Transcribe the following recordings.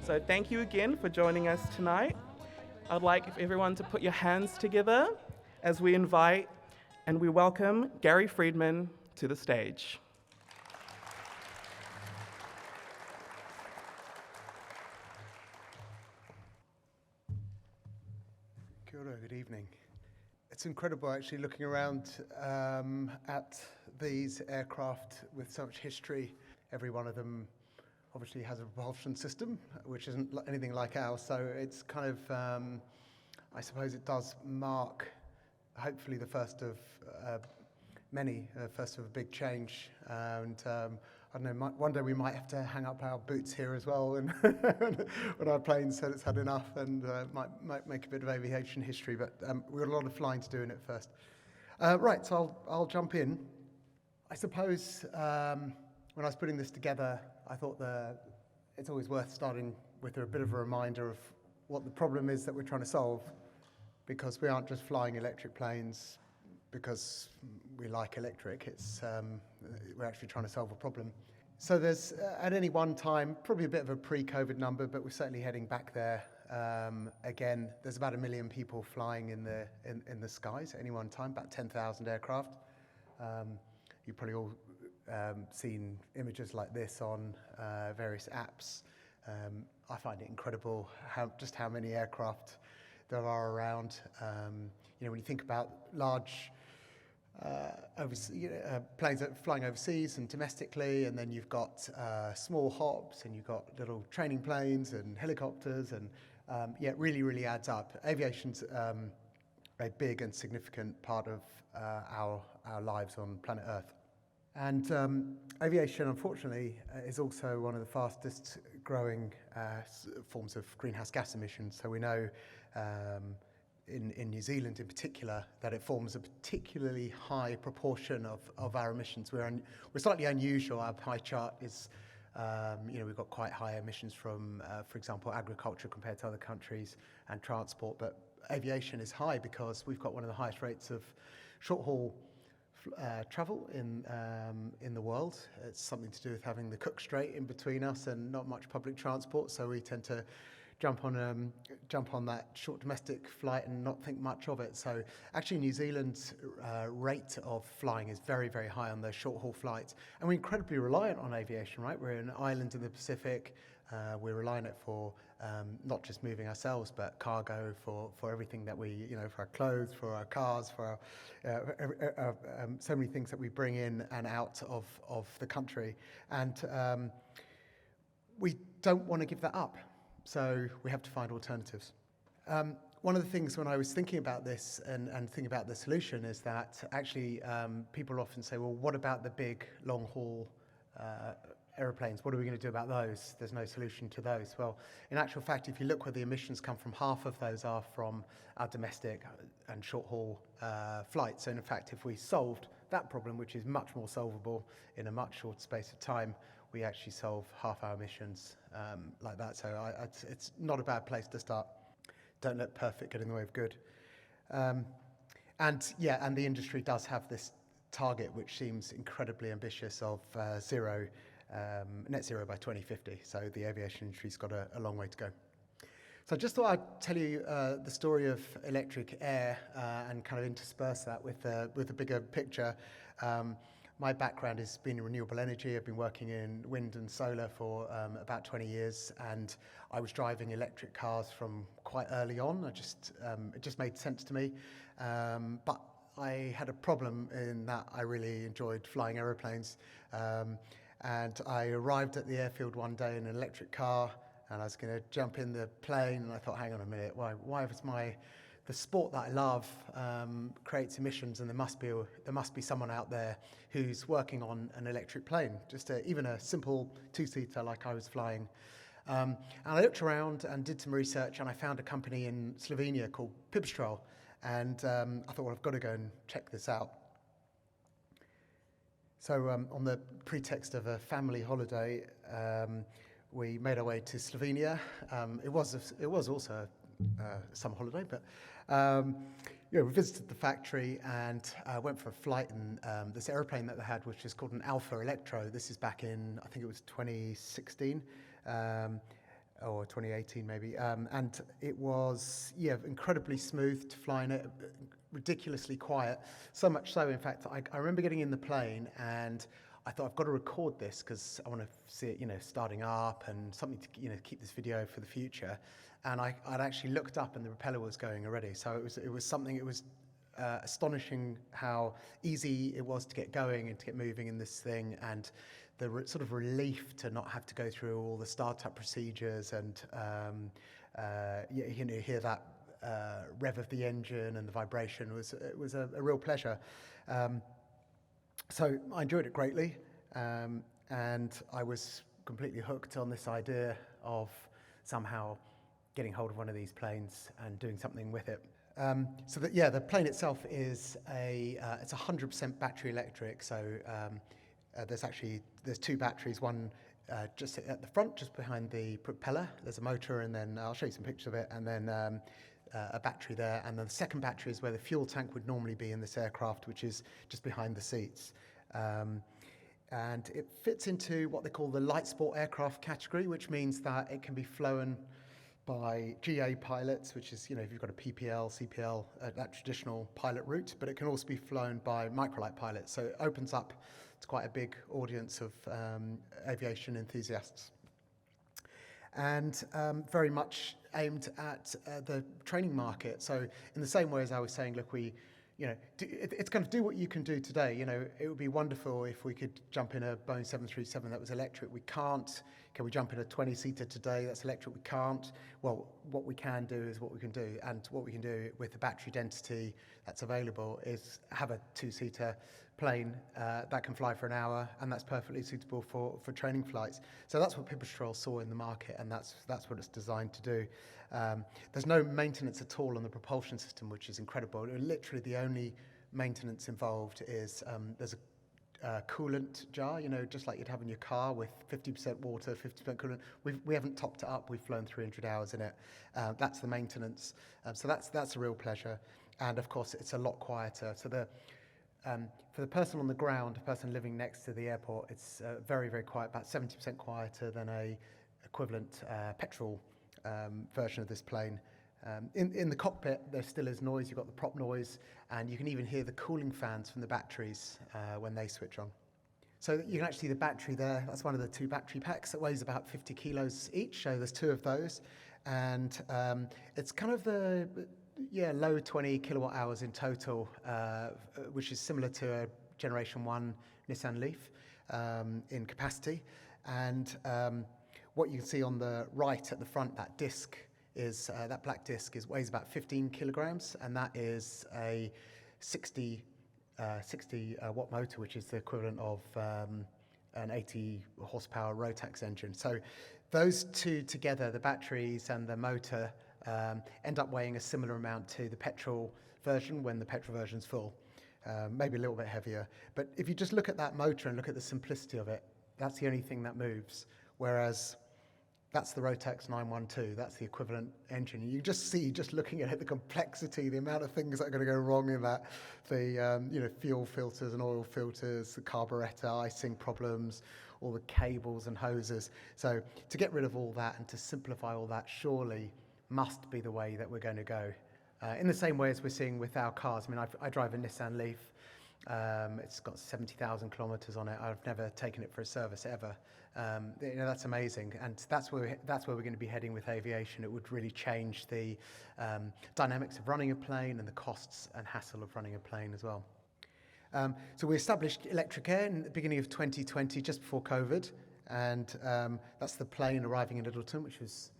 So thank you again for joining us tonight. I'd like everyone to put your hands together as we invite and we welcome Gary Friedman to the stage. Kia ora, good evening. It's incredible actually looking around at these aircraft with so much history. Every one of them obviously has a propulsion system, which isn't anything like ours. So it's kind of, I suppose it does mark, hopefully the first of first of a big change. I don't know, one day we might have to hang up our boots here as well and when our plane said it's had enough, and might make a bit of aviation history, but we've got a lot of flying to do in it first. Right, so I'll jump in. I suppose when I was putting this together, I thought it's always worth starting with a bit of a reminder of what the problem is that we're trying to solve, because we aren't just flying electric planes because we like electric. It's we're actually trying to solve a problem. So there's at any one time probably a bit of a pre-COVID number, but we're certainly heading back there. Again, there's about 1 million people flying in the skies at any one time, about 10,000 aircraft. You've probably all seen images like this on various apps. I find it incredible how many aircraft there are around. When you think about large planes that are flying overseas and domestically, and then you've got small hops, and you've got little training planes and helicopters, and it really adds up. Aviation's a big and significant part of our lives on planet Earth. And aviation, unfortunately, is also one of the fastest growing forms of greenhouse gas emissions. So we know in New Zealand in particular that it forms a particularly high proportion of our emissions. We're slightly unusual. Our pie chart is, we've got quite high emissions from, for example, agriculture compared to other countries, and transport. But aviation is high because we've got one of the highest rates of short-haul travel in the world. It's something to do with having the Cook Strait in between us and not much public transport, so we tend to jump on that short domestic flight and not think much of it. So actually New Zealand's rate of flying is very high on those short haul flights, and we're incredibly reliant on aviation, right? We're an island in the Pacific. We're relying on it for not just moving ourselves, but cargo, for everything that we, for our clothes, for our cars, for our, so many things that we bring in and out of the country. And we don't want to give that up. So we have to find alternatives. One of the things when I was thinking about this and thinking about the solution is that actually people often say, well, what about the big long haul aeroplanes? What are we going to do about those? There's no solution to those. Well, in actual fact, if you look where the emissions come from, half of those are from our domestic and short haul flights. So in fact, if we solved that problem, which is much more solvable in a much shorter space of time, we actually solve half our emissions like that. So it's not a bad place to start. Don't let perfect get in the way of good. And the industry does have this target, which seems incredibly ambitious, of net zero by 2050. So the aviation industry's got a long way to go. So I just thought I'd tell you the story of ElectricAir and kind of intersperse that with a bigger picture. My background has been in renewable energy. I've been working in wind and solar for about 20 years, and I was driving electric cars from quite early on. It just made sense to me. But I had a problem in that I really enjoyed flying aeroplanes. And I arrived at the airfield one day in an electric car, and I was going to jump in the plane, and I thought, hang on a minute, why was the sport that I love creates emissions, and there must be someone out there who's working on an electric plane, just even a simple two-seater like I was flying. And I looked around and did some research, and I found a company in Slovenia called Pipistrel, and I thought, well, I've got to go and check this out. So on the pretext of a family holiday, we made our way to Slovenia. It was also a summer holiday, but we visited the factory and went for a flight in this aeroplane that they had, which is called an Alpha Electro. This is back in, I think it was 2016. or 2018 maybe, and it was incredibly smooth to fly in it, ridiculously quiet. So much so, in fact, I remember getting in the plane and I thought I've got to record this because I want to see it, starting up and something to keep this video for the future. And I'd actually looked up and the propeller was going already. So it was something. It was astonishing how easy it was to get going and to get moving in this thing, and the sort of relief to not have to go through all the startup procedures and hear that rev of the engine and the vibration was a real pleasure. So I enjoyed it greatly, and I was completely hooked on this idea of somehow getting hold of one of these planes and doing something with it. The plane itself is it's 100% battery electric. So there's two batteries. One just at the front, just behind the propeller. There's a motor, and then I'll show you some pictures of it, and then a battery there. And then the second battery is where the fuel tank would normally be in this aircraft, which is just behind the seats. And it fits into what they call the light sport aircraft category, which means that it can be flown by GA pilots, which is, if you've got a PPL, CPL, that traditional pilot route, but it can also be flown by microlight pilots. So it opens up to quite a big audience of aviation enthusiasts. And very much aimed at the training market. So in the same way as I was saying, look, it's kind of do what you can do today. It would be wonderful if we could jump in a Boeing 737 that was electric. We can't. Can we jump in a 20-seater today that's electric? We can't. Well, what we can do is what we can do. And what we can do with the battery density that's available is have a 2-seater plane that can fly for an hour, and that's perfectly suitable for training flights. So that's what Pipistrel saw in the market, and that's what it's designed to do. There's no maintenance at all on the propulsion system, which is incredible. Literally the only maintenance involved is there's a coolant jar, just like you'd have in your car, with 50% water, 50% coolant. We haven't topped it up. We've flown 300 hours in it. That's the maintenance. So that's a real pleasure. And of course, it's a lot quieter. So for the person on the ground, the person living next to the airport, it's very, very quiet, about 70% quieter than a equivalent petrol version of this plane. In the cockpit, there still is noise. You've got the prop noise, and you can even hear the cooling fans from the batteries when they switch on. So you can actually see the battery there. That's one of the two battery packs that weighs about 50 kilos each. So there's two of those, and it's kind of the low 20 kilowatt hours in total, which is similar to a Generation 1 Nissan Leaf in capacity. And what you can see on the right at the front, that disc, is that black disc weighs about 15 kilograms, and that is a 60 watt motor, which is the equivalent of an 80 horsepower Rotax engine. So those two together, the batteries and the motor, end up weighing a similar amount to the petrol version when the petrol version's full, maybe a little bit heavier. But if you just look at that motor and look at the simplicity of it, that's the only thing that moves, whereas that's the Rotax 912. That's the equivalent engine. You just see, just looking at it, the complexity, the amount of things that are going to go wrong in that. The fuel filters and oil filters, the carburetor, icing problems, all the cables and hoses. So to get rid of all that and to simplify all that surely must be the way that we're going to go. In the same way as we're seeing with our cars. I mean, I drive a Nissan Leaf. It's got 70,000 kilometers on it. I've never taken it for a service ever. That's amazing, and that's where we're going to be heading with aviation. It would really change the dynamics of running a plane and the costs and hassle of running a plane as well. So we established ElectricAir in the beginning of 2020, just before COVID, and that's the plane arriving in Littleton, which was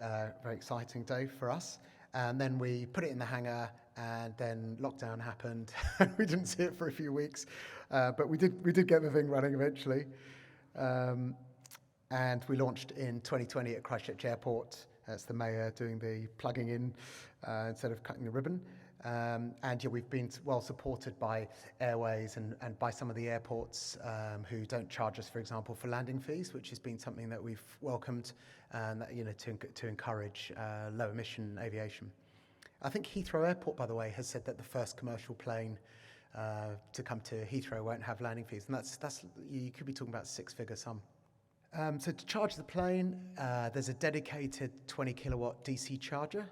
a very exciting day for us. And then we put it in the hangar, and then lockdown happened. We didn't see it for a few weeks, but we did get the thing running eventually. And we launched in 2020 at Christchurch Airport. That's the mayor doing the plugging in instead of cutting the ribbon. We've been well supported by Airways and by some of the airports who don't charge us, for example, for landing fees, which has been something that we've welcomed, and to encourage low emission aviation. I think Heathrow Airport, by the way, has said that the first commercial plane to come to Heathrow won't have landing fees, and that's you could be talking about 6-figure sum. So to charge the plane, there's a dedicated 20 kilowatt DC charger,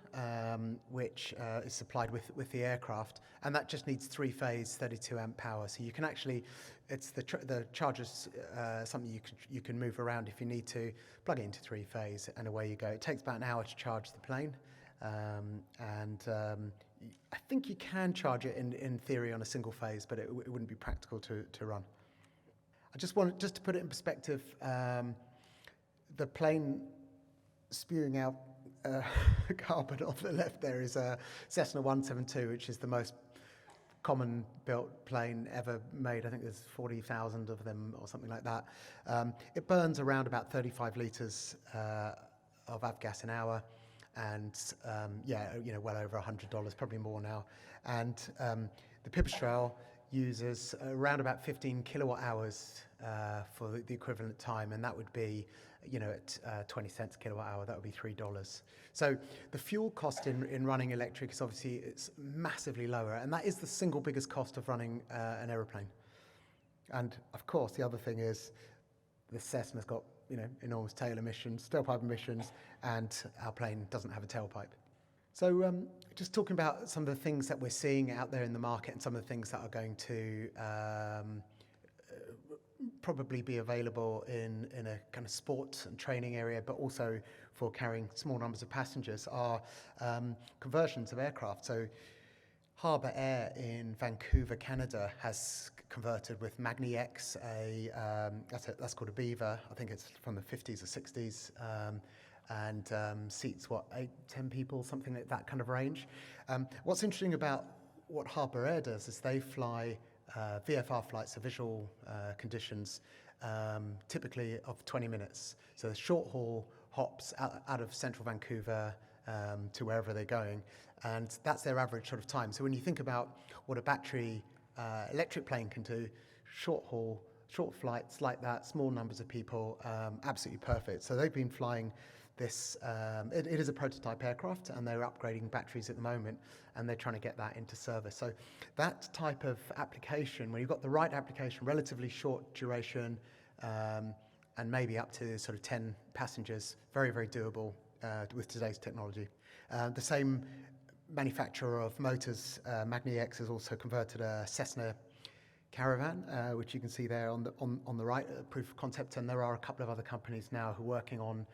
which is supplied with the aircraft, and that just needs 3-phase 32 amp power. So you can actually, the charger's something you can move around if you need to, plug it into 3-phase, and away you go. It takes about an hour to charge the plane, I think you can charge it in theory on a single phase, but it wouldn't be practical to run. I just to put it in perspective, the plane spewing out carbon on the left there is a Cessna 172, which is the most common built plane ever made. I think there's 40,000 of them or something like that. It burns around about 35 litres of avgas an hour, and well over $100, probably more now. And the Pipistrel uses around about 15 kilowatt hours for the equivalent time, and that would be, at 20 cents a kilowatt hour, that would be $3. So the fuel cost in running electric is obviously, it's massively lower, and that is the single biggest cost of running an aeroplane. And of course, the other thing is the Cessna's got enormous tailpipe emissions, and our plane doesn't have a tailpipe. So just talking about some of the things that we're seeing out there in the market and some of the things that are going to probably be available in a kind of sport and training area, but also for carrying small numbers of passengers, are conversions of aircraft. So Harbour Air in Vancouver, Canada, has converted with Magni-X, that's called a Beaver. I think it's from the 50s or 60s. And seats, 8-10 people, something like that kind of range. What's interesting about what Harbour Air does is they fly VFR flights, so visual conditions, typically of 20 minutes. So the short haul hops out of central Vancouver to wherever they're going, and that's their average sort of time. So when you think about what a battery electric plane can do, short flights like that, small numbers of people, absolutely perfect. So they've been flying this, it is a prototype aircraft, and they're upgrading batteries at the moment, and they're trying to get that into service. So that type of application, when you've got the right application, relatively short duration, and maybe up to sort of 10 passengers, very, very doable with today's technology. The same manufacturer of motors, Magni-X, has also converted a Cessna Caravan, which you can see there on the right, proof of concept, and there are a couple of other companies now who are working on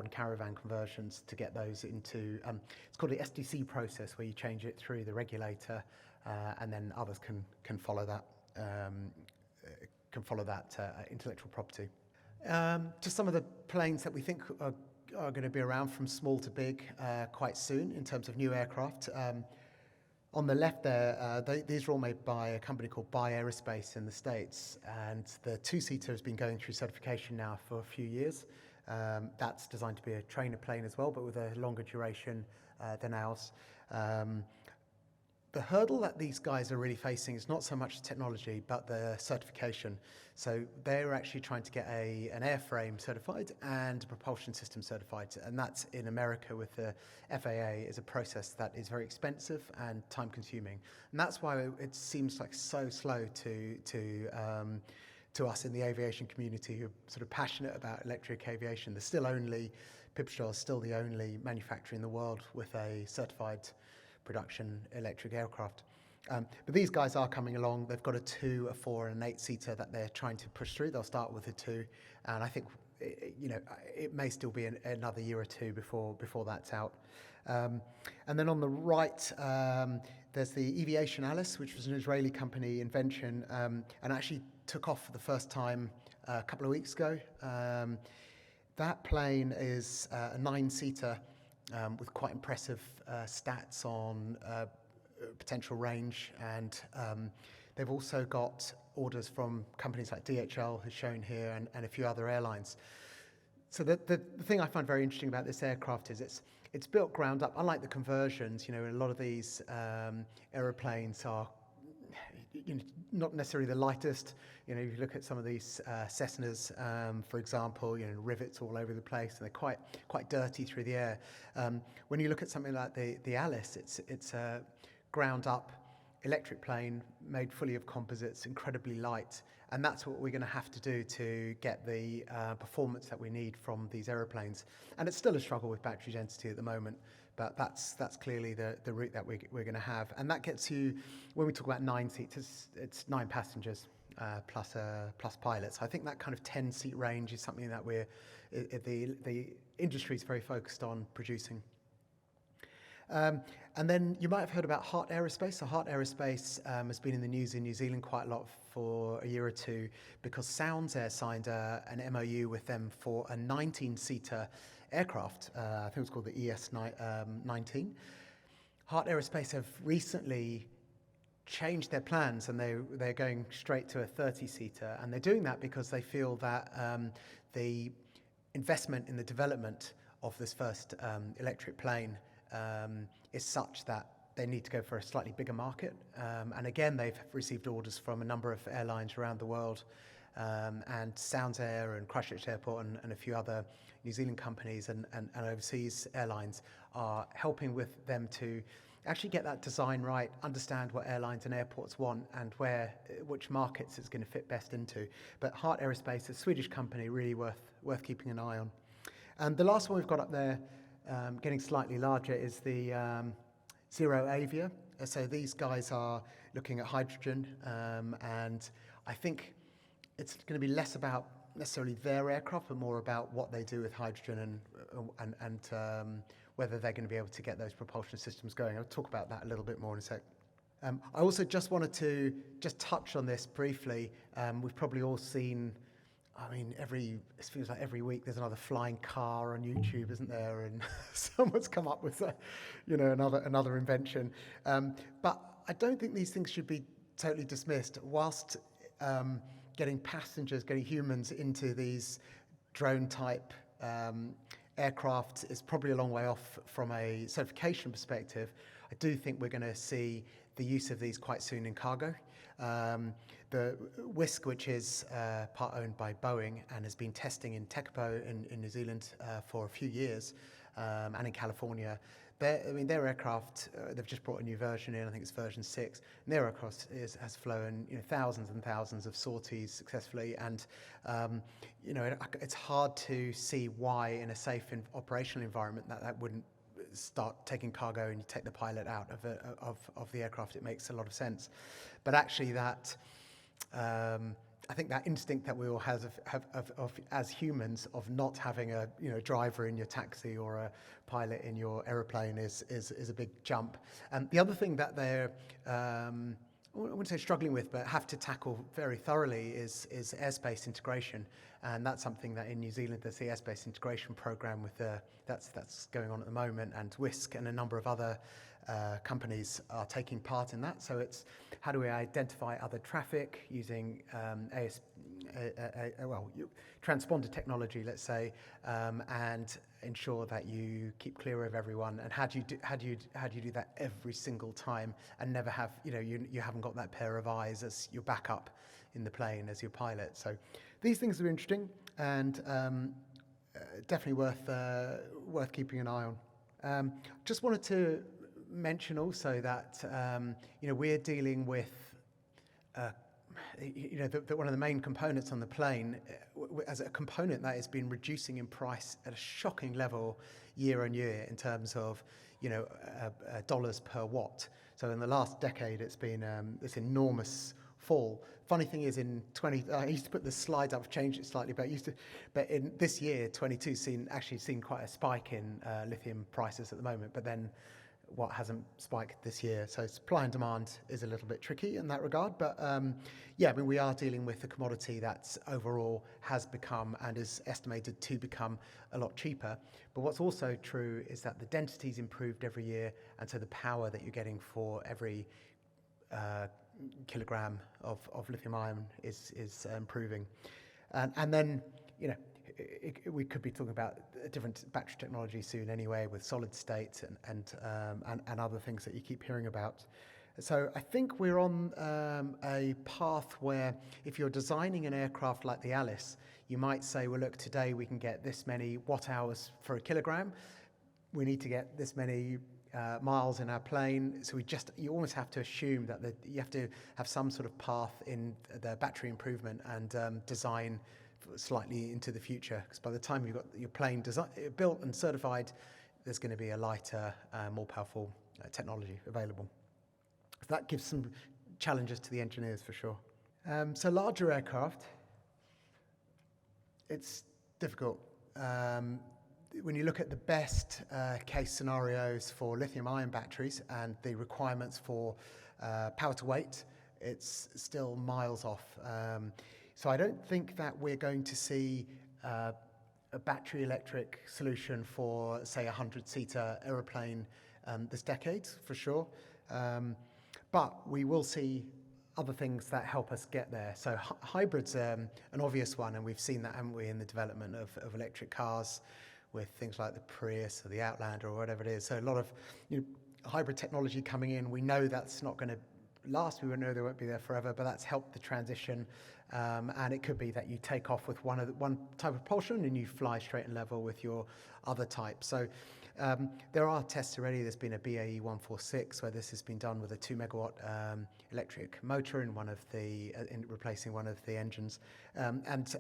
Caravan conversions to get those into, it's called the SDC process, where you change it through the regulator, and then others can follow that intellectual property. Just some of the planes that we think are going to be around from small to big quite soon in terms of new aircraft. On the left there, these are all made by a company called Buy Aerospace in the States, and the two-seater has been going through certification now for a few years. That's designed to be a trainer plane as well, but with a longer duration than ours. The hurdle that these guys are really facing is not so much technology, but the certification. So they're actually trying to get an airframe certified and a propulsion system certified, and that's in America with the FAA, is a process that is very expensive and time-consuming. And that's why it seems like so slow to us in the aviation community who are sort of passionate about electric aviation. Pipistrel is still the only manufacturer in the world with a certified production electric aircraft. But these guys are coming along. They've got a 2, a 4, and an 8-seater that they're trying to push through. They'll start with a 2, and I think it may still be another year or two before that's out. And then on the right, there's the Aviation Alice, which was an Israeli company invention, and actually took off for the first time a couple of weeks ago. That plane is a 9-seater with quite impressive stats on potential range, and they've also got orders from companies like DHL, who's shown here, and a few other airlines. So the thing I find very interesting about this aircraft is it's built ground up. Unlike the conversions, a lot of these aeroplanes are not necessarily the lightest. If you look at some of these Cessnas, for example, rivets all over the place, and they're quite dirty through the air. When you look at something like the Alice, it's a ground up electric plane made fully of composites, incredibly light, And that's what we're going to have to do to get the performance that we need from these aeroplanes. And it's still a struggle with battery density at the moment, but that's clearly the route that we're going to have. And that gets you, when we talk about 9 seats, it's 9 passengers plus pilots. I think that kind of 10-seat range is something that the industry is very focused on producing. And then you might have heard about Heart Aerospace. So Heart Aerospace has been in the news in New Zealand quite a lot for a year or two because Sounds Air signed an MOU with them for a 19-seater aircraft. I think it was called the ES-19. Heart Aerospace have recently changed their plans, and they're going straight to a 30-seater. And they're doing that because they feel that the investment in the development of this first electric plane is such that they need to go for a slightly bigger market. And again, they've received orders from a number of airlines around the world, and Sounds Air and Christchurch Airport and a few other New Zealand companies and overseas airlines are helping with them to actually get that design right, understand what airlines and airports want and which markets it's going to fit best into. But Heart Aerospace, a Swedish company, really worth keeping an eye on. And the last one we've got up there, getting slightly larger, is the Zero Avia. So these guys are looking at hydrogen, and I think it's going to be less about necessarily their aircraft, but more about what they do with hydrogen and whether they're going to be able to get those propulsion systems going. I'll talk about that a little bit more in a sec. I also just wanted to just touch on this briefly. We've probably all seen, I mean, it feels like every week there's another flying car on YouTube, isn't there? And someone's come up with, another invention. But I don't think these things should be totally dismissed. Whilst getting humans into these drone-type aircraft is probably a long way off from a certification perspective, I do think we're going to see the use of these quite soon in cargo. The Whisk, which is part owned by Boeing and has been testing in Tekapo in New Zealand for a few years, and in California, their aircraft, they've just brought a new version in, I think it's version 6, and their aircraft has flown thousands and thousands of sorties successfully, and it's hard to see why in a safe operational environment that wouldn't start taking cargo and you take the pilot out of the aircraft. It makes a lot of sense. But actually that, I think that instinct that we all have as humans of not having a driver in your taxi or a pilot in your aeroplane is a big jump. And the other thing that they're I wouldn't say struggling with, but have to tackle very thoroughly is airspace integration, and that's something that in New Zealand there's the airspace integration program that's going on at the moment, and Whisk and a number of other companies are taking part in that. So it's how do we identify other traffic using transponder technology, let's say, and ensure that you keep clear of everyone. And how do you do that every single time and never have you haven't got that pair of eyes as your backup in the plane as your pilot. So these things are interesting and definitely worth keeping an eye on. Just wanted to mention also that we're dealing with one of the main components on the plane as a component that has been reducing in price at a shocking level year on year in terms of dollars per watt. So in the last decade it's been this enormous fall. Funny thing is, I used to put the slides up, changed it slightly, but in this year 22 seen quite a spike in lithium prices at the moment, but then what hasn't spiked this year. So supply and demand is a little bit tricky in that regard. But we are dealing with a commodity that overall has become and is estimated to become a lot cheaper. But what's also true is that the density's improved every year, and so the power that you're getting for every kilogram of lithium ion is improving. And then, we could be talking about a different battery technology soon anyway, with solid state and other things that you keep hearing about. So I think we're on a path where if you're designing an aircraft like the Alice, you might say, well, look, today we can get this many watt hours for a kilogram. We need to get this many miles in our plane. So you almost have to assume that you have to have some sort of path in the battery improvement and design slightly into the future. Because by the time you've got your plane built and certified, there's going to be a lighter, more powerful technology available. So that gives some challenges to the engineers for sure. So larger aircraft, it's difficult. When you look at the best case scenarios for lithium-ion batteries and the requirements for power to weight, it's still miles off. So I don't think that we're going to see a battery electric solution for, say, a 100-seater aeroplane this decade, for sure. But we will see other things that help us get there. So hybrids an obvious one, and we've seen that, haven't we, in the development of electric cars with things like the Prius or the Outlander or whatever it is. So a lot of hybrid technology coming in. We know that's not going to last. We know they won't be there forever, but that's helped the transition. And it could be that you take off with one type of propulsion and you fly straight and level with your other type. So there are tests already. There's been a BAE 146 where this has been done with a 2 megawatt electric motor in replacing one of the engines, and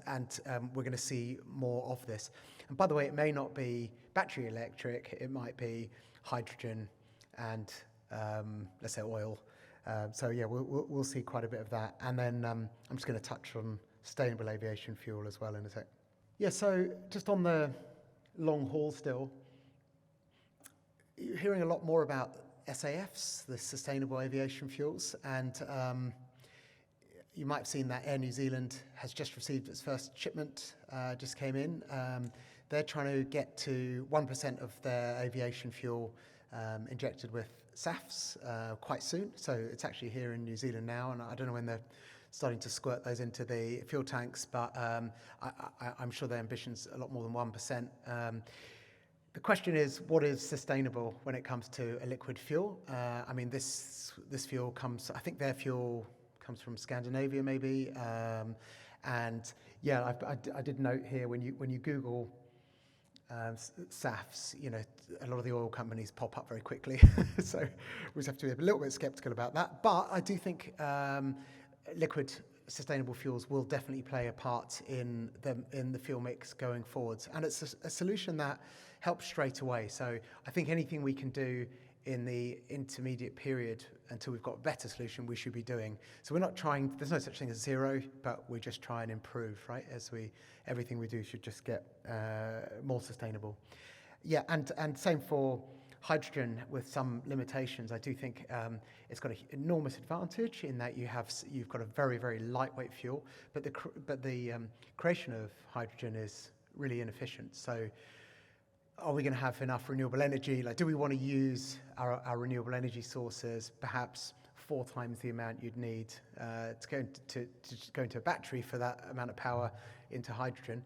we're going to see more of this. And by the way, it may not be battery electric. It might be hydrogen and let's say oil. So yeah, we'll see quite a bit of that. And then I'm just going to touch on sustainable aviation fuel as well in a sec. Yeah. So just on the long haul still. You're hearing a lot more about SAFs, the sustainable aviation fuels, and you might have seen that Air New Zealand has just received its first shipment, just came in. They're trying to get to 1% of their aviation fuel injected with SAFs quite soon. So it's actually here in New Zealand now, and I don't know when they're starting to squirt those into the fuel tanks, but I'm sure their ambition's a lot more than 1%. The question is, what is sustainable when it comes to a liquid fuel? I mean, this fuel I think their fuel comes from Scandinavia, maybe. And yeah, I did note here when you Google SAFs, a lot of the oil companies pop up very quickly. So we just have to be a little bit skeptical about that. But I do think liquid sustainable fuels will definitely play a part in the fuel mix going forwards, and it's a solution that helps straight away. So I think anything we can do in the intermediate period until we've got a better solution, we should be doing. So we're not trying. There's no such thing as zero, but we just try and improve, right? Everything we do should just get more sustainable. Yeah, and same for hydrogen with some limitations. I do think it's got an enormous advantage in that you've got a very, very lightweight fuel, but the creation of hydrogen is really inefficient. So are we going to have enough renewable energy? Like, do we want to use our renewable energy sources perhaps 4 times the amount you'd need to go into a battery for that amount of power into hydrogen?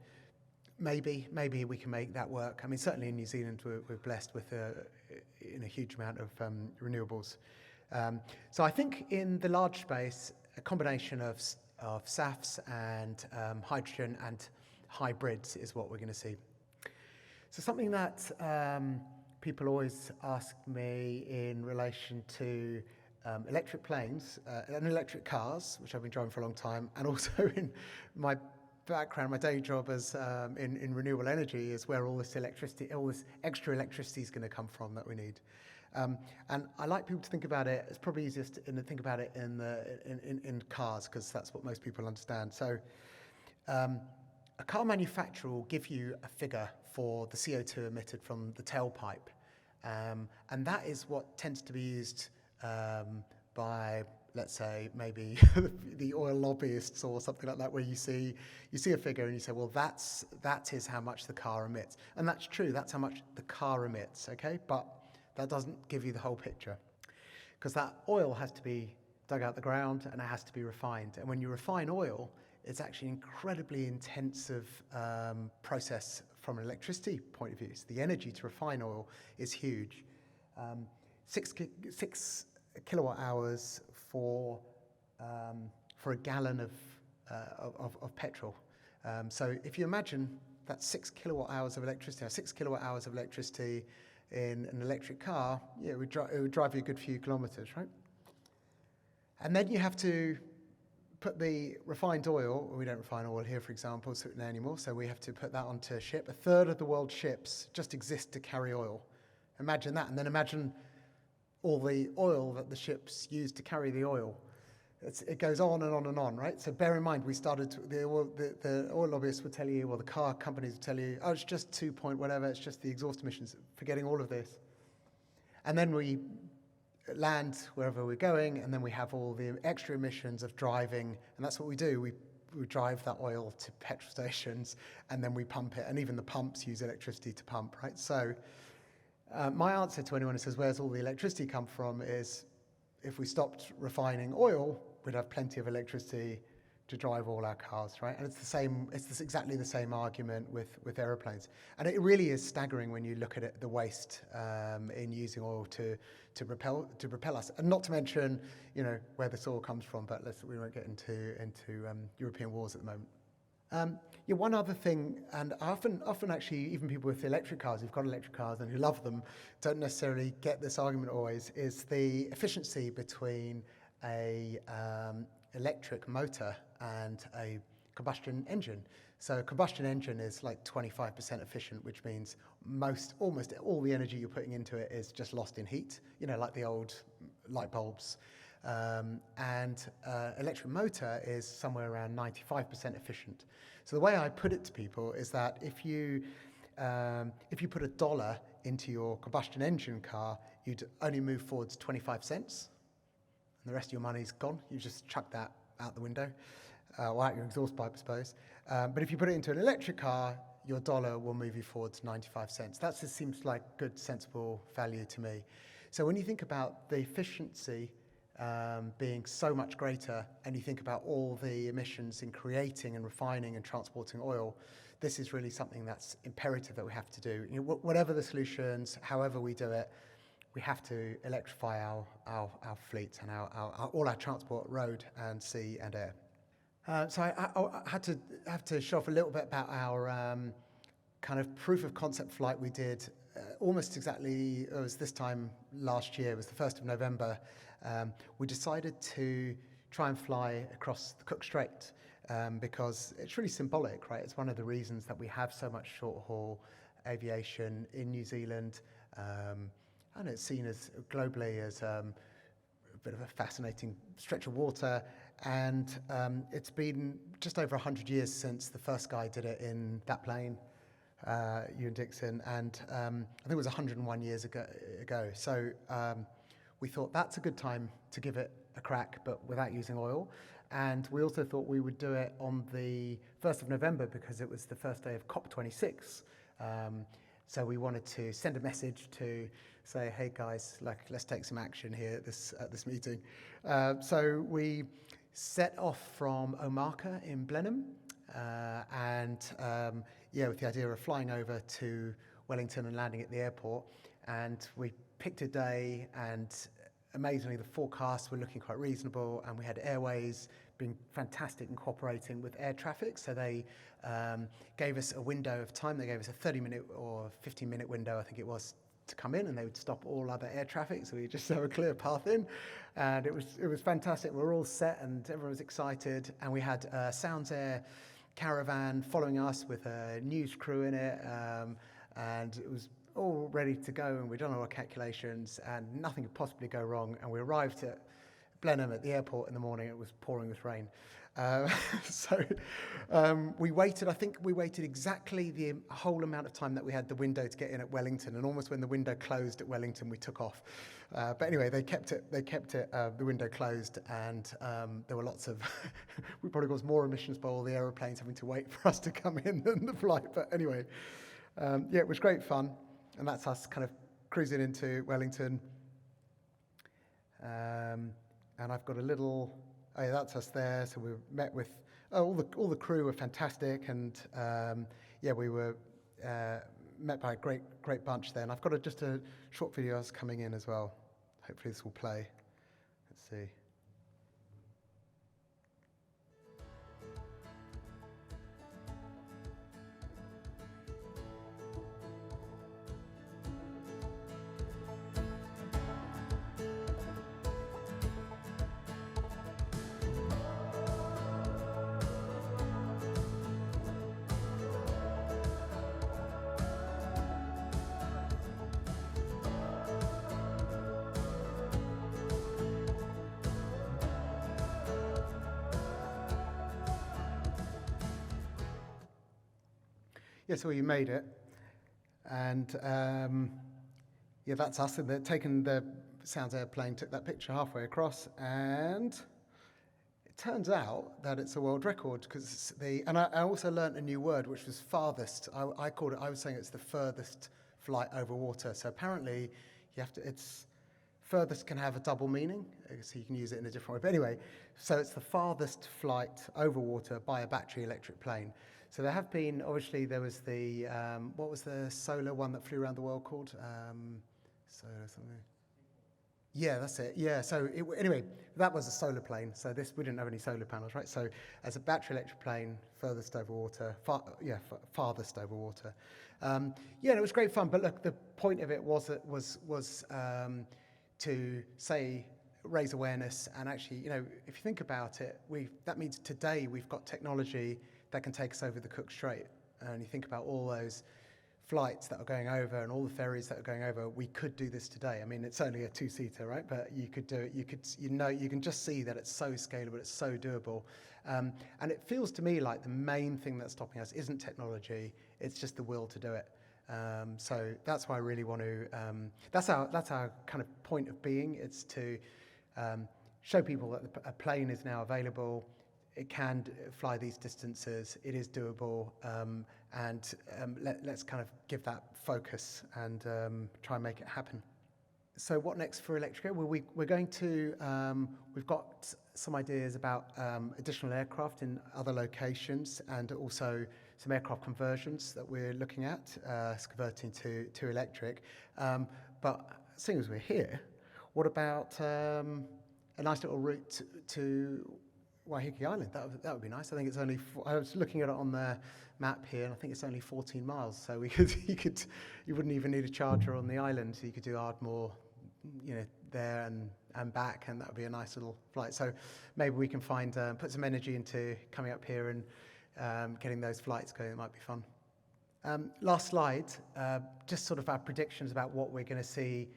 Maybe we can make that work. I mean, certainly in New Zealand, we're blessed with a huge amount of renewables. So I think in the large space, a combination of SAFs and hydrogen and hybrids is what we're going to see. So something that people always ask me in relation to electric planes and electric cars, which I've been driving for a long time, and also in my background, my day job as in renewable energy, is where all this extra electricity is going to come from that we need. And I like people to think about it. It's probably easiest to think about it in cars, because that's what most people understand. So a car manufacturer will give you a figure for the CO2 emitted from the tailpipe, and that is what tends to be used by, let's say, maybe the oil lobbyists or something like that, where you see a figure and you say, well, that is how much the car emits. And that's true, that's how much the car emits, okay? But that doesn't give you the whole picture, because that oil has to be dug out the ground and it has to be refined. And when you refine oil, it's actually an incredibly intensive process from an electricity point of view. So the energy to refine oil is huge. 6 kilowatt hours for a gallon of petrol. So if you imagine that 6 kilowatt hours of electricity, in an electric car, yeah, it would drive you a good few kilometres, right? And then you have to put the refined oil, we don't refine oil here, for example, anymore, so we have to put that onto a ship. A third of the world's ships just exist to carry oil. Imagine that, and then imagine all the oil that the ships use to carry the oil. It goes on and on and on, right? So bear in mind, the oil lobbyists would tell you, or the car companies would tell you, oh, it's just 2 point whatever, it's just the exhaust emissions, forgetting all of this. And then we land wherever we're going, and then we have all the extra emissions of driving, and that's what we do. We drive that oil to petrol stations, and then we pump it, and even the pumps use electricity to pump, right? So my answer to anyone who says, where's all the electricity come from, is if we stopped refining oil, we'd have plenty of electricity to drive all our cars, right? And it's exactly the same argument with aeroplanes. And it really is staggering when you look at it, the waste in using oil to propel us. And not to mention, where this oil comes from, but we won't get into European wars at the moment. One other thing, and often actually even people with electric cars who've got electric cars and who love them don't necessarily get this argument always, is the efficiency between a electric motor and a combustion engine. So a combustion engine is like 25% efficient, which means almost all the energy you're putting into it is just lost in heat, like the old light bulbs. And electric motor is somewhere around 95% efficient. So the way I put it to people is that if you put $1 into your combustion engine car, you'd only move forwards 25 cents, and the rest of your money's gone. You just chuck that out the window, or out your exhaust pipe, I suppose. But if you put it into an electric car, your $1 will move you forwards 95 cents. That just seems like good, sensible value to me. So when you think about the efficiency being so much greater, and you think about all the emissions in creating and refining and transporting oil, this is really something that's imperative that we have to do. Whatever the solutions, however we do it, we have to electrify our fleet and all our transport, road and sea and air. So I have to show off a little bit about our kind of proof of concept flight we did almost exactly, it was this time last year, it was the 1st of November. We decided to try and fly across the Cook Strait because it's really symbolic, right? It's one of the reasons that we have so much short-haul aviation in New Zealand, and it's seen as globally as a bit of a fascinating stretch of water, and it's been just over 100 years since the first guy did it in that plane, Ewan Dixon, and I think it was 101 years ago. So we thought that's a good time to give it a crack, but without using oil. And we also thought we would do it on the 1st of November because it was the first day of COP26. So we wanted to send a message to say, hey guys, let's take some action here at this meeting. So we set off from Omaka in Blenheim, with the idea of flying over to Wellington and landing at the airport. And we picked a day, and amazingly the forecasts were looking quite reasonable, and we had Airways being fantastic and cooperating with air traffic. So they gave us a window of time. They gave us a 30-minute or 15-minute window, I think it was, to come in, and they would stop all other air traffic, so we just have a clear path in. And it was fantastic. We were all set, and everyone was excited. And we had a Sounds Air caravan following us with a news crew in it, and it was all ready to go, and we'd done all our calculations, and nothing could possibly go wrong. And we arrived at Blenheim at the airport in the morning. It was pouring with rain. We waited, I think we waited exactly the whole amount of time that we had the window to get in at Wellington, and almost when the window closed at Wellington, we took off. But anyway, they kept it, the window closed, and there were lots of, we probably caused more emissions by all the aeroplanes having to wait for us to come in than the flight. But anyway, it was great fun, and that's us kind of cruising into Wellington. And I've got a little, that's us there. So we met with, all the crew were fantastic, and we were met by a great bunch there. And I've got just a short video that's coming in as well. Hopefully this will play. Let's see. Yeah, so we made it, and yeah, that's us. And they're taken the Sounds airplane, took that picture halfway across, and it turns out that it's a world record because and I also learnt a new word, which was farthest. I was saying it's the furthest flight over water. So apparently, it's furthest can have a double meaning, so you can use it in a different way. But anyway, so it's the farthest flight over water by a battery electric plane. So there have been, obviously, there was the, what was the solar one that flew around the world called? Solar something. Yeah, that's it. Yeah, so anyway, that was a solar plane. So we didn't have any solar panels, right? So as a battery electric plane, furthest over water, farthest over water. Yeah, and it was great fun. But look, the point of it was to raise awareness, and actually, if you think about it, that means today we've got technology that can take us over the Cook Strait. And you think about all those flights that are going over and all the ferries that are going over, we could do this today. I mean, it's only a two-seater, right? But you could do it. You can just see that it's so scalable, it's so doable. And it feels to me like the main thing that's stopping us isn't technology, it's just the will to do it. So that's why I really want to, that's our kind of point of being. It's to show people that a plane is now available. It can fly these distances. It is doable, and let's kind of give that focus and try and make it happen. So what next for ElectricAir? Well, we're going to, we've got some ideas about additional aircraft in other locations, and also some aircraft conversions that we're looking at, converting to electric. But seeing as we're here, what about a nice little route to Waiheke Island? That would be nice. I think it's only, I was looking at it on the map here, and I think it's only 14 miles. So you wouldn't even need a charger on the island. So you could do Ardmore, there and back, and that would be a nice little flight. So maybe we can put some energy into coming up here and getting those flights going. It might be fun. Last slide, just sort of our predictions about what we're going to see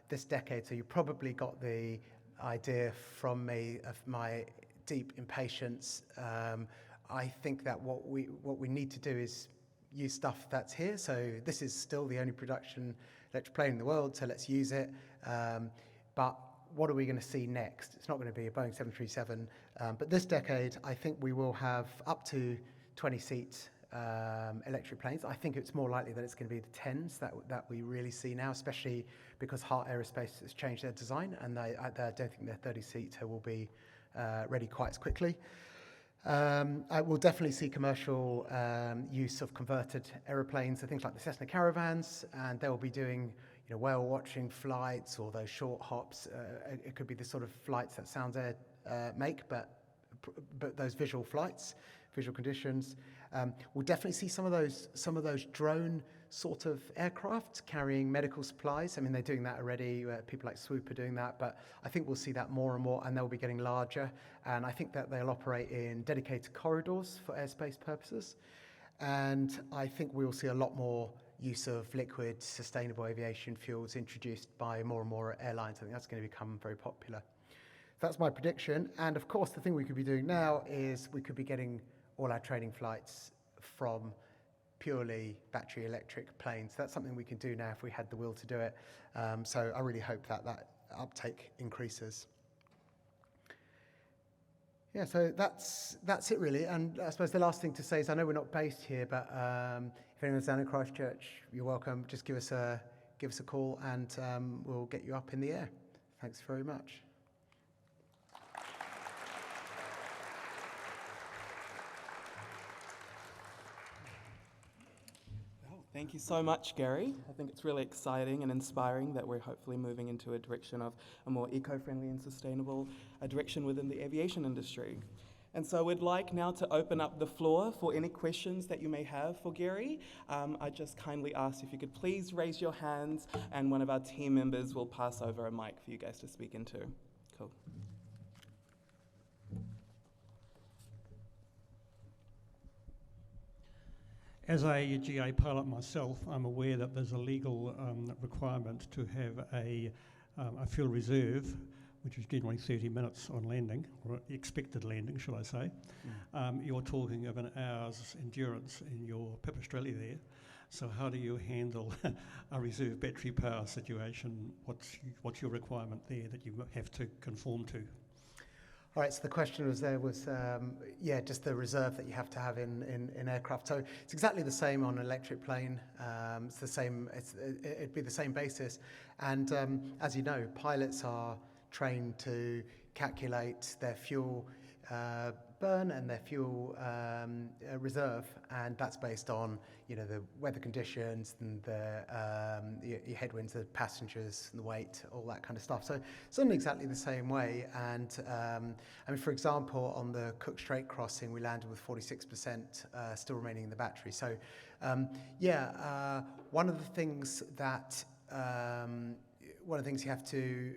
this decade. So you probably got the idea from me of my deep impatience. I think that what we need to do is use stuff that's here. So this is still the only production electric plane in the world, so let's use it. But what are we going to see next? It's not going to be a Boeing 737, but this decade, I think we will have up to 20-seat electric planes. I think it's more likely that it's going to be the 10s that we really see now, especially because Heart Aerospace has changed their design, and I don't think their 30-seater will be ready quite as quickly. I will definitely see commercial use of converted aeroplanes, so things like the Cessna Caravans, and they will be doing whale watching flights or those short hops. It could be the sort of flights that Sounds Air make, but those visual flights, visual conditions. We'll definitely see some of those drone sort of aircraft carrying medical supplies. I mean, they're doing that already. People like Swoop are doing that, but I think we'll see that more and more, and they'll be getting larger. And I think that they'll operate in dedicated corridors for airspace purposes. And I think we will see a lot more use of liquid sustainable aviation fuels introduced by more and more airlines. I think that's going to become very popular. That's my prediction. And of course, the thing we could be doing now is we could be getting all our training flights from purely battery electric planes. That's something we can do now if we had the will to do it. So I really hope that uptake increases. Yeah, so that's it really. And I suppose the last thing to say is I know we're not based here, but if anyone's down in Christchurch, you're welcome. Just give us a call, and we'll get you up in the air. Thanks very much. Thank you so much, Gary. I think it's really exciting and inspiring that we're hopefully moving into a direction of a more eco-friendly and sustainable direction within the aviation industry. And so we'd like now to open up the floor for any questions that you may have for Gary. I just kindly ask if you could please raise your hands, and one of our team members will pass over a mic for you guys to speak into. Cool. As a GA pilot myself, I'm aware that there's a legal requirement to have a fuel reserve which is generally 30 minutes on landing, or expected landing, should I say, you're talking of an hour's endurance in your Pipistrel there. So how do you handle a reserve battery power situation? What's your requirement there that you have to conform to? All right, so the question was just the reserve that you have to have in aircraft. So it's exactly the same on an electric plane. It's the same. It'd be the same basis. And as you know, pilots are trained to calculate their fuel burn and their fuel reserve, and that's based on the weather conditions and your headwinds, the passengers, and the weight, all that kind of stuff. So it's done exactly the same way. And for example, on the Cook Strait crossing, we landed with 46% still remaining in the battery. So one of the things you have to,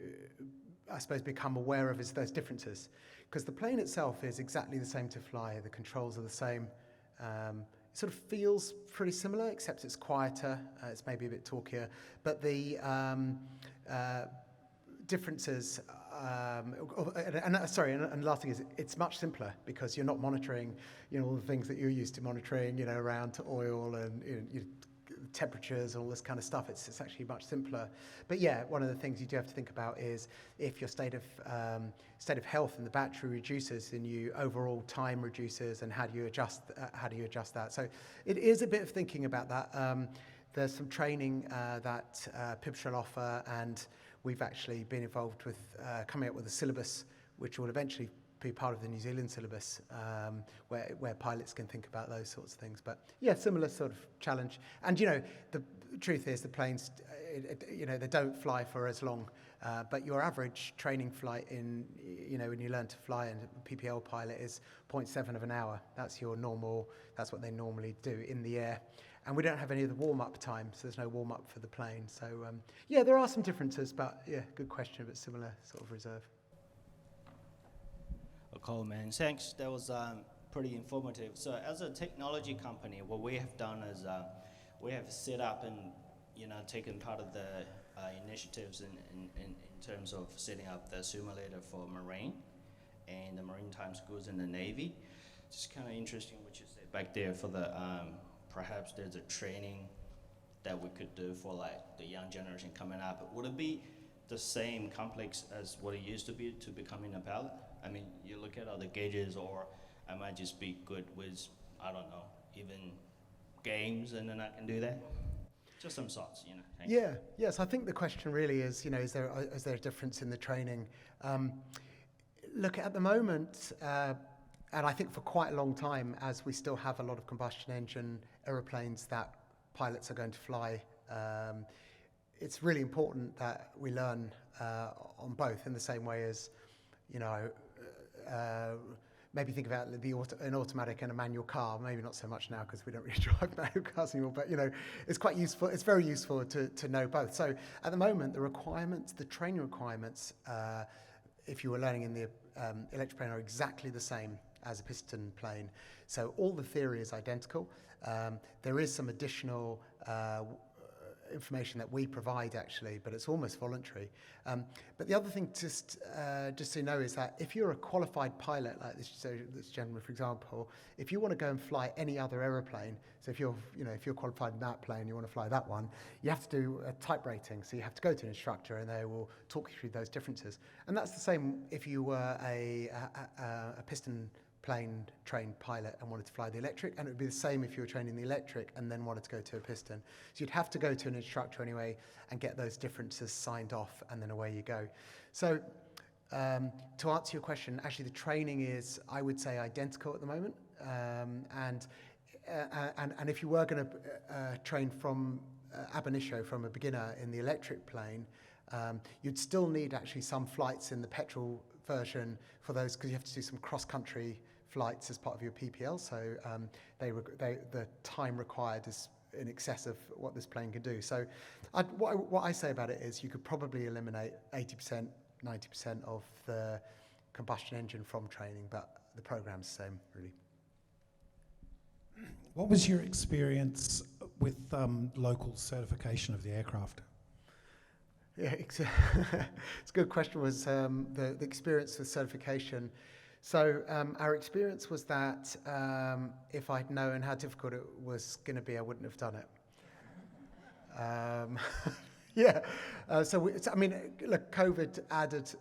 I suppose, become aware of is those differences. Because the plane itself is exactly the same to fly. The controls are the same. It sort of feels pretty similar, except it's quieter. It's maybe a bit talkier. But the differences, and the last thing is it's much simpler because you're not monitoring, all the things that you're used to monitoring, around oil and temperatures and all this kind of stuff. It's actually much simpler. But yeah, one of the things you do have to think about is if your state of health in the battery reduces, then your overall time reduces, and how do you adjust that? So it is a bit of thinking about that. There's some training that Pipistrel offer, and we've actually been involved with coming up with a syllabus which will eventually be part of the New Zealand syllabus, where pilots can think about those sorts of things. But yeah, similar sort of challenge. And the truth is the planes, they don't fly for as long. But your average training flight when you learn to fly and a PPL pilot is 0.7 of an hour. That's what they normally do in the air. And we don't have any of the warm-up time, so there's no warm-up for the plane. So there are some differences, but yeah, good question, but similar sort of reserve. Cool, man. Thanks. That was pretty informative. So as a technology company, what we have done is we have set up and taken part of the initiatives in terms of setting up the simulator for Marine and the maritime schools in the Navy. It's kind of interesting what you said back there for the perhaps there's a training that we could do for like the young generation coming up. Would it be the same complex as what it used to be to becoming a pilot? I mean, you look at other gauges, or I might just be good with, I don't know, even games, and then I can do that. Just some thoughts, Thank you. Yes. I think the question really is, is there a difference in the training? Look, at the moment, and I think for quite a long time, as we still have a lot of combustion engine aeroplanes that pilots are going to fly, it's really important that we learn on both in the same way as, maybe think about an automatic and a manual car. Maybe not so much now because we don't really drive manual cars anymore, but it's quite useful. It's very useful to know both. So at the moment, the training requirements, if you were learning in the electric plane, are exactly the same as a piston plane. So all the theory is identical. There is some additional information that we provide actually, but it's almost voluntary. But the other thing just so you know is that if you're a qualified pilot like this gentleman, for example, if you want to go and fly any other aeroplane, so if you're qualified in that plane, you want to fly that one, you have to do a type rating. So you have to go to an instructor, and they will talk you through those differences. And that's the same if you were a piston plane trained pilot and wanted to fly the electric, and it would be the same if you were training the electric and then wanted to go to a piston. So you'd have to go to an instructor anyway and get those differences signed off, and then away you go. So to answer your question, actually the training is, I would say, identical at the moment. And if you were going to train from ab initio, from a beginner in the electric plane, you'd still need actually some flights in the petrol version for those, because you have to do some cross-country flights as part of your PPL. So the time required is in excess of what this plane can do. So what I say about it is you could probably eliminate 80%, 90% of the combustion engine from training, but the program's the same, really. What was your experience with local certification of the aircraft? Yeah, it's a good question. Was the experience with certification? So our experience was that if I'd known how difficult it was going to be, I wouldn't have done it. Yeah. I mean, look, COVID added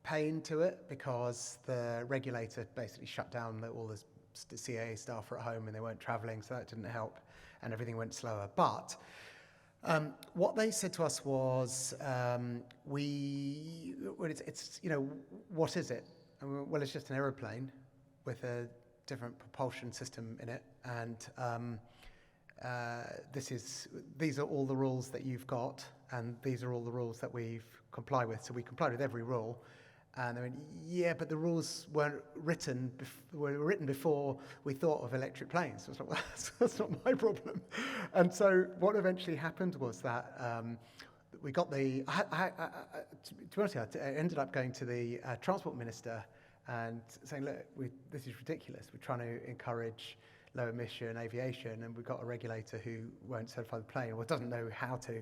pain to it because the regulator basically shut down all the CAA staff are at home and they weren't travelling, so that didn't help, and everything went slower. But what they said to us was, what is it? And we went, well, it's just an aeroplane with a different propulsion system in it, and these are all the rules that you've got, and these are all the rules that we've complied with. So we complied with every rule. And they went, yeah, but the rules weren't written before we thought of electric planes. So I was like, well, that's not my problem. And so what eventually happened was that we got to be honest, I ended up going to the transport minister and saying, look, this is ridiculous. We're trying to encourage low emission aviation, and we've got a regulator who won't certify the plane or doesn't know how to.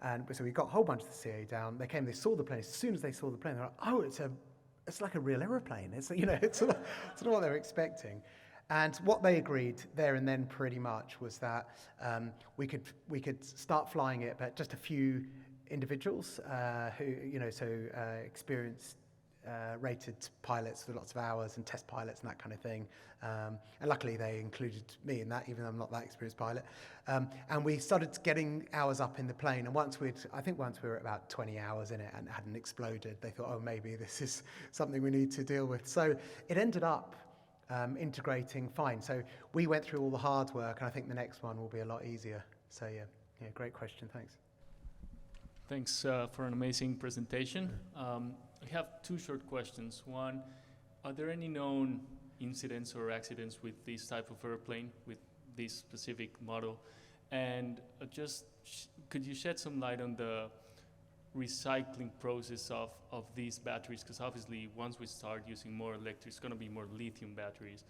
And so we got a whole bunch of the CA down. They came, they saw the plane. As soon as they saw the plane, they're like, oh, it's like a real aeroplane. It's sort of what they were expecting. And what they agreed there and then pretty much was that we could start flying it, but just a few individuals who, experienced rated pilots with lots of hours and test pilots and that kind of thing. And luckily they included me in that, even though I'm not that experienced pilot. And we started getting hours up in the plane. And once we were at about 20 hours in it and it hadn't exploded, they thought, oh, maybe this is something we need to deal with. So it ended up integrating fine. So we went through all the hard work, and I think the next one will be a lot easier. So yeah, great question. Thanks. Thanks for an amazing presentation. I have two short questions. One, are there any known incidents or accidents with this type of airplane, with this specific model? And could you shed some light on the recycling process of these batteries? Because obviously once we start using more electric, it's going to be more lithium batteries.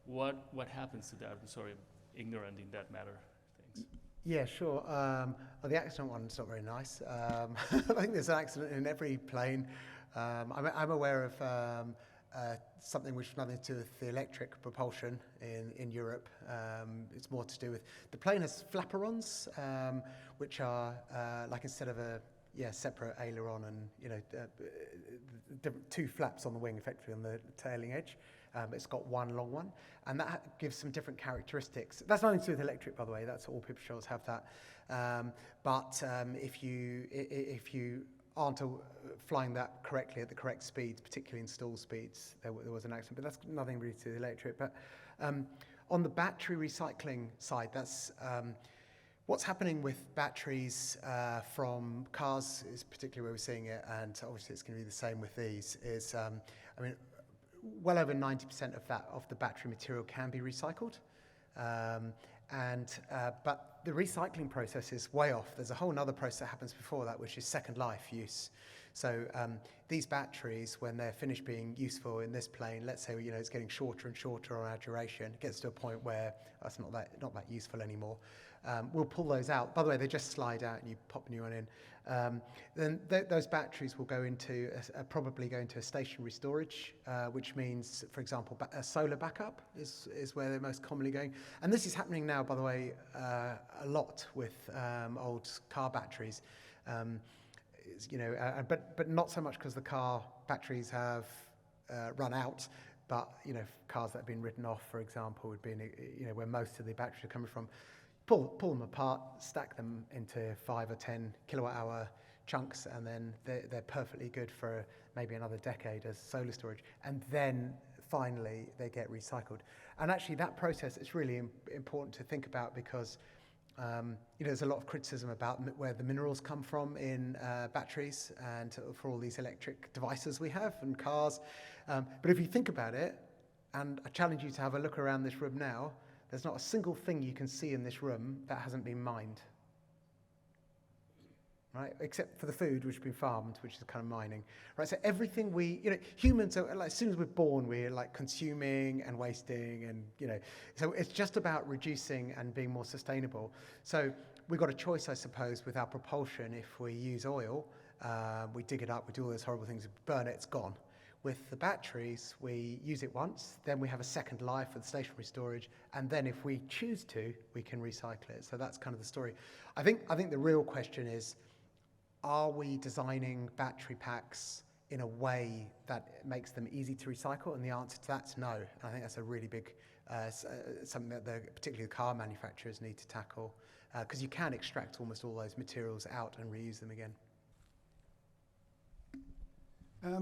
What happens to that? I'm sorry, I'm ignorant in that matter. Thanks. Yeah, sure. The accident one's not very nice. I think there's an accident in every plane. I'm aware of something which has nothing to do with the electric propulsion in Europe. It's more to do with the plane has flaperons, which are like instead of a separate aileron and two flaps on the wing, effectively on the tailing edge. It's got one long one, and that gives some different characteristics. That's nothing to do with electric, by the way. That's all Pipistrels have that. But if you aren't flying that correctly at the correct speeds, particularly in stall speeds, there was an accident. But that's nothing really to do with electric. But on the battery recycling side, that's what's happening with batteries from cars is particularly where we're seeing it, and obviously it's going to be the same with these. Well over 90% of the battery material can be recycled, but the recycling process is way off. There's a whole other process that happens before that, which is second life use. So these batteries, when they're finished being useful in this plane, let's say it's getting shorter and shorter on our duration, it gets to a point where it's not that useful anymore. We'll pull those out. By the way, they just slide out and you pop a new one in. Then those batteries will probably go into a stationary storage, which means, for example, a solar backup is where they're most commonly going. And this is happening now, by the way, a lot with old car batteries. But not so much because the car batteries have run out. But cars that have been written off, for example, would be where most of the batteries are coming from. Pull them apart, stack them into 5 or 10 kilowatt-hour chunks, and then they're perfectly good for maybe another decade as solar storage. And then finally they get recycled. And actually that process is really important to think about because there's a lot of criticism about where the minerals come from in batteries and for all these electric devices we have and cars. But if you think about it, and I challenge you to have a look around this room now, there's not a single thing you can see in this room that hasn't been mined, right? Except for the food, which has been farmed, which is kind of mining, right? So everything humans are like, as soon as we're born, we're like consuming and wasting, and so it's just about reducing and being more sustainable. So we've got a choice, I suppose, with our propulsion if we use oil we dig it up, we do all those horrible things, we burn it, it's gone. With the batteries, we use it once, then we have a second life with stationary storage, and then if we choose to, we can recycle it. So that's kind of the story. I think the real question is, are we designing battery packs in a way that makes them easy to recycle? And the answer to that's no. And I think that's a really big, something that particularly the car manufacturers need to tackle, because you can extract almost all those materials out and reuse them again.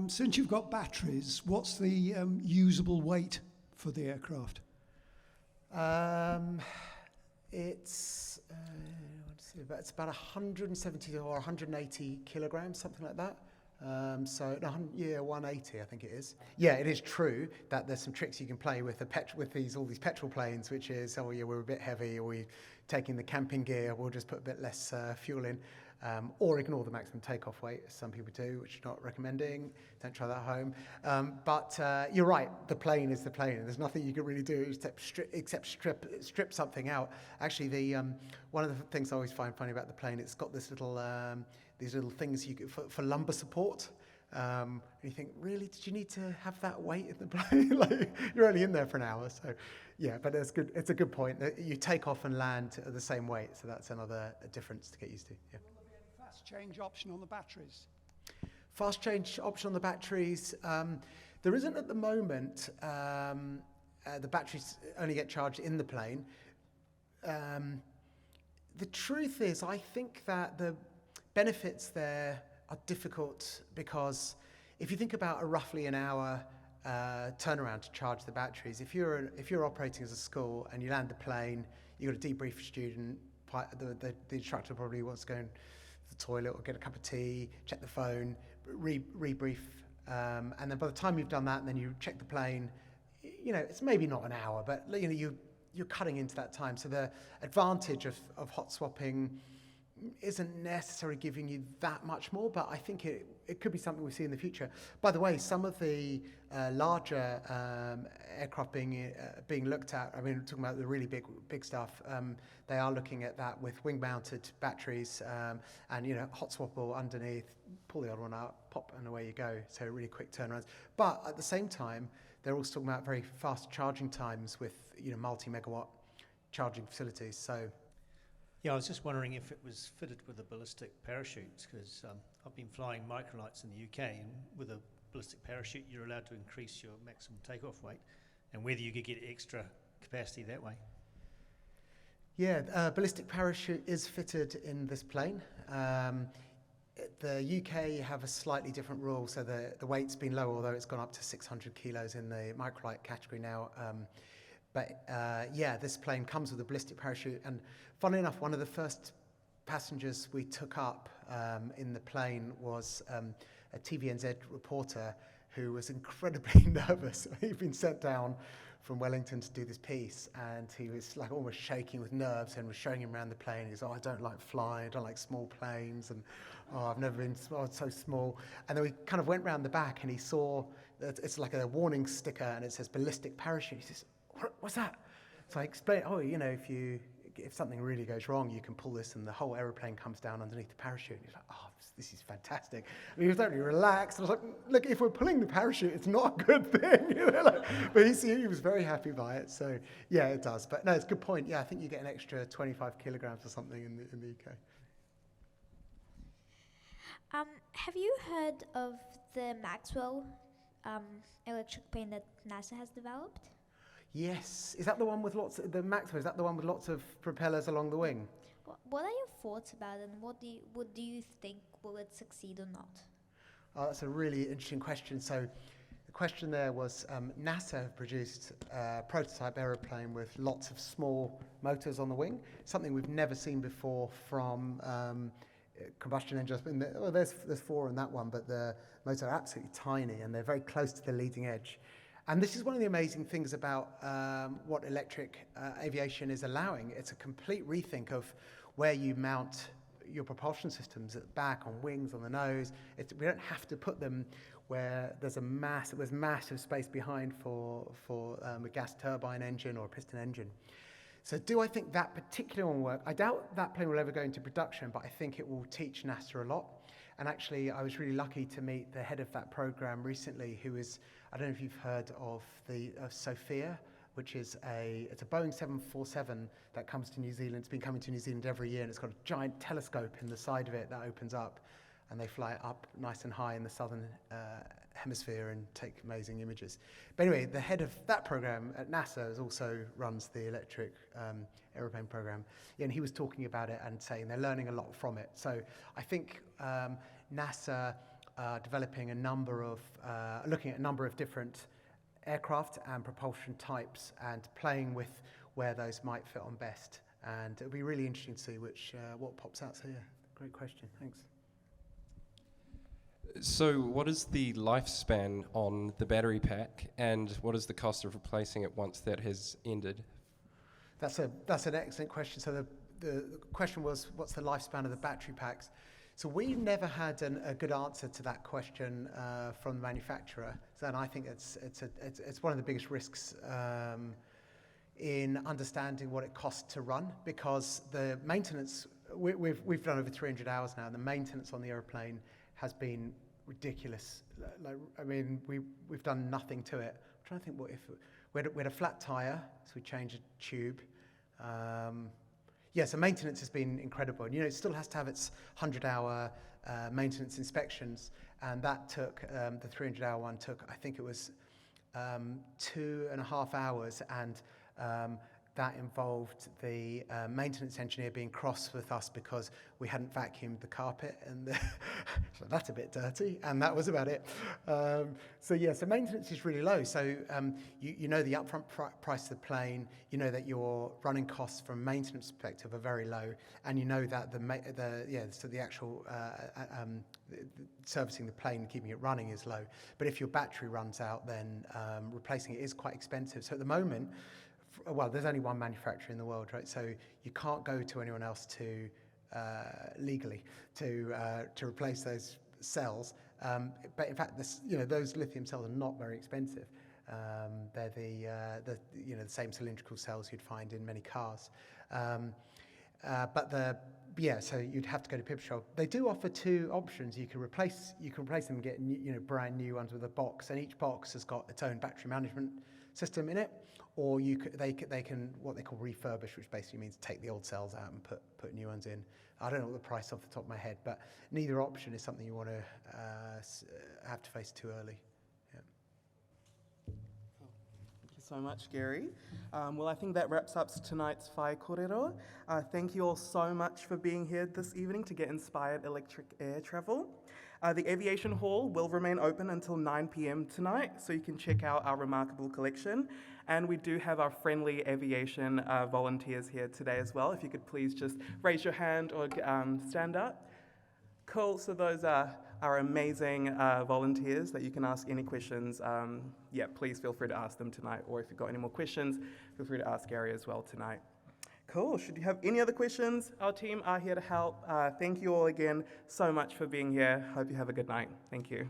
Since you've got batteries, what's the usable weight for the aircraft? It's about 170 or 180 kilograms, something like that. 180, I think it is. Yeah, it is true that there's some tricks you can play with all these petrol planes, which is, oh yeah, we're a bit heavy, or we're taking the camping gear, we'll just put a bit less fuel in. Or ignore the maximum takeoff weight, as some people do, which I'm not recommending. Don't try that at home. But you're right, the plane is the plane, and there's nothing you can really do except strip something out. Actually, one of the things I always find funny about the plane, it's got this little these little things for lumbar support. And you think, really, did you need to have that weight in the plane? Like, you're only in there for an hour, so yeah. But it's good. It's a good point. You take off and land at the same weight, so that's another difference to get used to. Yeah. Fast change option on the batteries? Fast change option on the batteries. There isn't at the moment. The batteries only get charged in the plane. The truth is, I think that the benefits there are difficult, because if you think about a roughly an hour turnaround to charge the batteries, if you're operating as a school and you land the plane, you've got to debrief a student. The instructor probably wants to go to the toilet or get a cup of tea, check the phone, rebrief, and then by the time you've done that, and then you check the plane, it's maybe not an hour, but you're cutting into that time. So the advantage of hot swapping isn't necessarily giving you that much more, but I think it could be something we see in the future. By the way, some of the larger aircraft being looked at, I mean, we're talking about the really big stuff, they are looking at that with wing-mounted batteries, and hot swappable underneath, pull the other one out, pop, and away you go. So really quick turnarounds. But at the same time, they're also talking about very fast charging times with multi-megawatt charging facilities. So. Yeah, I was just wondering if it was fitted with a ballistic parachute, because I've been flying microlights in the UK, and with a ballistic parachute you're allowed to increase your maximum takeoff weight, and whether you could get extra capacity that way. Yeah, ballistic parachute is fitted in this plane. The UK have a slightly different rule, so the weight's been low, although it's gone up to 600 kilos in the microlight category now. But this plane comes with a ballistic parachute, and funnily enough, one of the first passengers we took up in the plane was a TVNZ reporter who was incredibly nervous. He'd been sent down from Wellington to do this piece, and he was like almost shaking with nerves, and was showing him around the plane. He was, I don't like flying, I don't like small planes, and I've never been it's so small. And then we kind of went round the back, and he saw that it's like a warning sticker, and it says ballistic parachute. He says, what's that? So I explained, if something really goes wrong, you can pull this and the whole aeroplane comes down underneath the parachute. And he's like, this is fantastic. And he was totally relaxed. And I was like, look, if we're pulling the parachute, it's not a good thing. But he was very happy by it. So yeah, it does. But no, it's a good point. Yeah, I think you get an extra 25 kilograms or something in the UK. Have you heard of the Maxwell electric plane that NASA has developed? Yes. Is that the one with the Maxwell, is that the one with lots of propellers along the wing? What are your thoughts about it, and what do you think, will it succeed or not? Oh, that's a really interesting question. So the question there was, NASA have produced a prototype aeroplane with lots of small motors on the wing, something we've never seen before from combustion engines. There's 4 in that one, but the motors are absolutely tiny, and they're very close to the leading edge. And this is one of the amazing things about what electric aviation is allowing. It's a complete rethink of where you mount your propulsion systems, at the back, on wings, on the nose. We don't have to put them where there's massive space behind for a gas turbine engine or a piston engine. So do I think that particular one will work? I doubt that plane will ever go into production, but I think it will teach NASA a lot. And actually, I was really lucky to meet the head of that program recently, who is, I don't know if you've heard of Sophia, which is it's a Boeing 747 that comes to New Zealand. It's been coming to New Zealand every year, and it's got a giant telescope in the side of it that opens up, and they fly it up nice and high in the southern hemisphere and take amazing images. But anyway, the head of that program at NASA also runs the electric aeroplane program, and he was talking about it and saying they're learning a lot from it. So I think NASA are developing looking at a number of different aircraft and propulsion types and playing with where those might fit on best. And it'll be really interesting to see what pops out here. Great question, thanks. So what is the lifespan on the battery pack, and what is the cost of replacing it once that has ended? That's an excellent question. So the question was, what's the lifespan of the battery packs? So we never had a good answer to that question from the manufacturer. And I think it's one of the biggest risks in understanding what it costs to run, because the maintenance, we've done over 300 hours now, and the maintenance on the aeroplane has been ridiculous. We've done nothing to it. I'm trying to think we had a flat tire, so we changed a tube. So maintenance has been incredible. And, it still has to have its 100-hour maintenance inspections, and that took, the 300-hour one took, I think it was 2.5 hours, and that involved the maintenance engineer being cross with us because we hadn't vacuumed the carpet, and so that's a bit dirty, and that was about it. So maintenance is really low. So you know the upfront price of the plane, you know that your running costs from a maintenance perspective are very low, and you know that the actual servicing the plane, keeping it running is low. But if your battery runs out, then replacing it is quite expensive. So at the moment, there's only one manufacturer in the world, right? So you can't go to anyone else to legally to replace those cells. But in fact, those lithium cells are not very expensive. They're the same cylindrical cells you'd find in many cars. So you'd have to go to Pipistrel. They do offer two options. You can replace them and get brand new ones with a box, and each box has got its own battery management system in it. Or they can what they call refurbish, which basically means take the old cells out and put new ones in. I don't know what the price off the top of my head, but neither option is something you want to have to face too early. Yeah. Thank you so much, Gary. I think that wraps up tonight's Whai Kōrero. Thank you all so much for being here this evening to get inspired electric air travel. The Aviation Hall will remain open until 9 p.m. tonight, so you can check out our remarkable collection. And we do have our friendly aviation volunteers here today as well. If you could please just raise your hand or stand up. Cool, so those are our amazing volunteers that you can ask any questions. Please feel free to ask them tonight. Or if you've got any more questions, feel free to ask Gary as well tonight. Cool. Should you have any other questions, our team are here to help. Thank you all again so much for being here. Hope you have a good night. Thank you.